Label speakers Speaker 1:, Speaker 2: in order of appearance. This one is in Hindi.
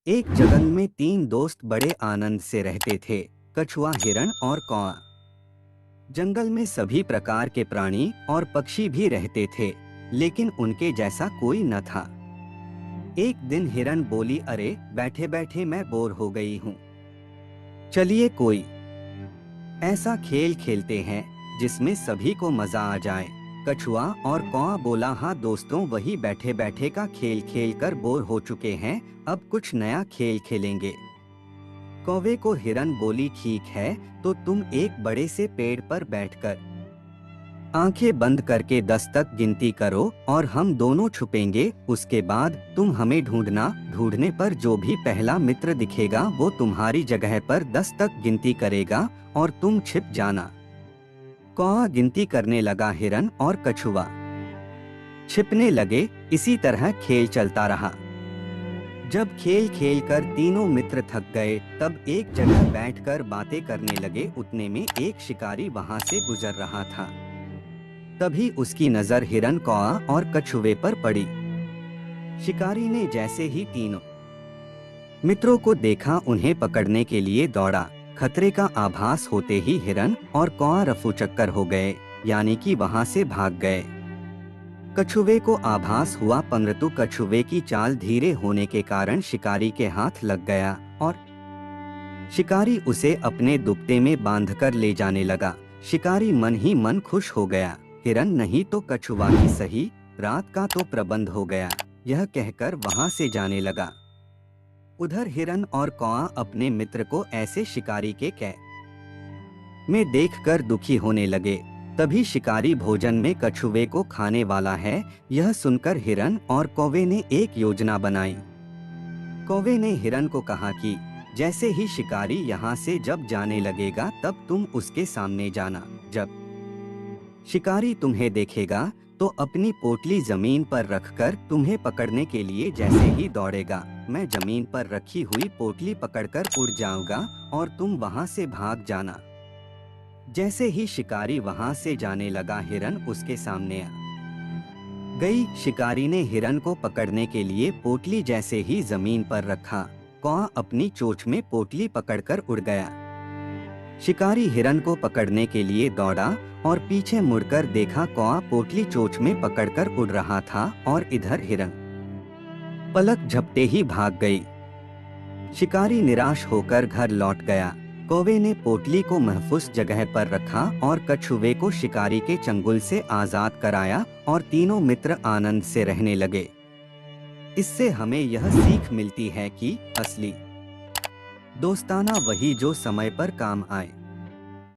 Speaker 1: एक जंगल में तीन दोस्त बड़े आनंद से रहते थे। कछुआ, हिरण और कौआ। जंगल में सभी प्रकार के प्राणी और पक्षी भी रहते थे, लेकिन उनके जैसा कोई न था। एक दिन हिरण बोली, अरे बैठे बैठे मैं बोर हो गई हूँ। चलिए कोई ऐसा खेल खेलते हैं जिसमें सभी को मजा आ जाए। कछुआ और कौआ बोला, हाँ दोस्तों, वही बैठे बैठे का खेल खेल कर बोर हो चुके हैं, अब कुछ नया खेल खेलेंगे। कौवे को हिरण बोली, ठीक है, तो तुम एक बड़े से पेड़ पर बैठकर आंखें बंद करके 10 तक गिनती करो और हम दोनों छुपेंगे। उसके बाद तुम हमें ढूंढना। ढूंढने पर जो भी पहला मित्र दिखेगा वो तुम्हारी जगह पर 10 तक गिनती करेगा और तुम छिप जाना। कौआ गिनती करने लगा, हिरण और कछुआ छिपने लगे। इसी तरह खेल चलता रहा। जब खेल खेल कर तीनों मित्र थक गए, तब एक जगह बैठकर बातें करने लगे। उतने में एक शिकारी वहां से गुजर रहा था। तभी उसकी नजर हिरण, कौआ और कछुए पर पड़ी। शिकारी ने जैसे ही तीनों मित्रों को देखा, उन्हें पकड़ने के लिए दौड़ा। खतरे का आभास होते ही हिरण और कौआ रफू चक्कर हो गए, यानी कि वहां से भाग गए। कछुए को आभास हुआ, परंतु कछुए की चाल धीरे होने के कारण शिकारी के हाथ लग गया और शिकारी उसे अपने दुपट्टे में बांधकर ले जाने लगा। शिकारी मन ही मन खुश हो गया। हिरण नहीं तो कछुआ की सही, रात का तो प्रबंध हो गया, यह कहकर वहां से जाने लगा। उधर हिरण और कौआ अपने मित्र को ऐसे शिकारी के कैद में देखकर दुखी होने लगे। तभी शिकारी भोजन में कछुए को खाने वाला है, यह सुनकर हिरण और कौवे ने एक योजना बनाई। कौवे ने हिरण को कहा कि जैसे ही शिकारी यहाँ से जब जाने लगेगा तब तुम उसके सामने जाना। जब शिकारी तुम्हें देखेगा तो अपनी पोटली जमीन पर रखकर तुम्हें पकड़ने के लिए जैसे ही दौड़ेगा, मैं जमीन पर रखी हुई पोटली पकड़कर उड़ जाऊंगा और तुम वहां से भाग जाना। जैसे ही शिकारी वहां से जाने लगा, हिरण उसके सामने आ गई। शिकारी ने हिरण को पकड़ने के लिए पोटली जैसे ही जमीन पर रखा, कौआ अपनी चोंच में पोटली पकड़कर उड़ गया। शिकारी हिरण को पकड़ने के लिए दौड़ा और पीछे मुड़कर देखा, कौआ पोटली चोंच में पकड़कर उड़ रहा था और इधर हिरण पलक झपटे ही भाग गई। शिकारी निराश होकर घर लौट गया। कौवे ने पोटली को महफूज जगह पर रखा और कछुए को शिकारी के चंगुल से आजाद कराया और तीनों मित्र आनंद से रहने लगे। इससे हमें यह सीख मिलती है कि असली दोस्ताना वही जो समय पर काम आए।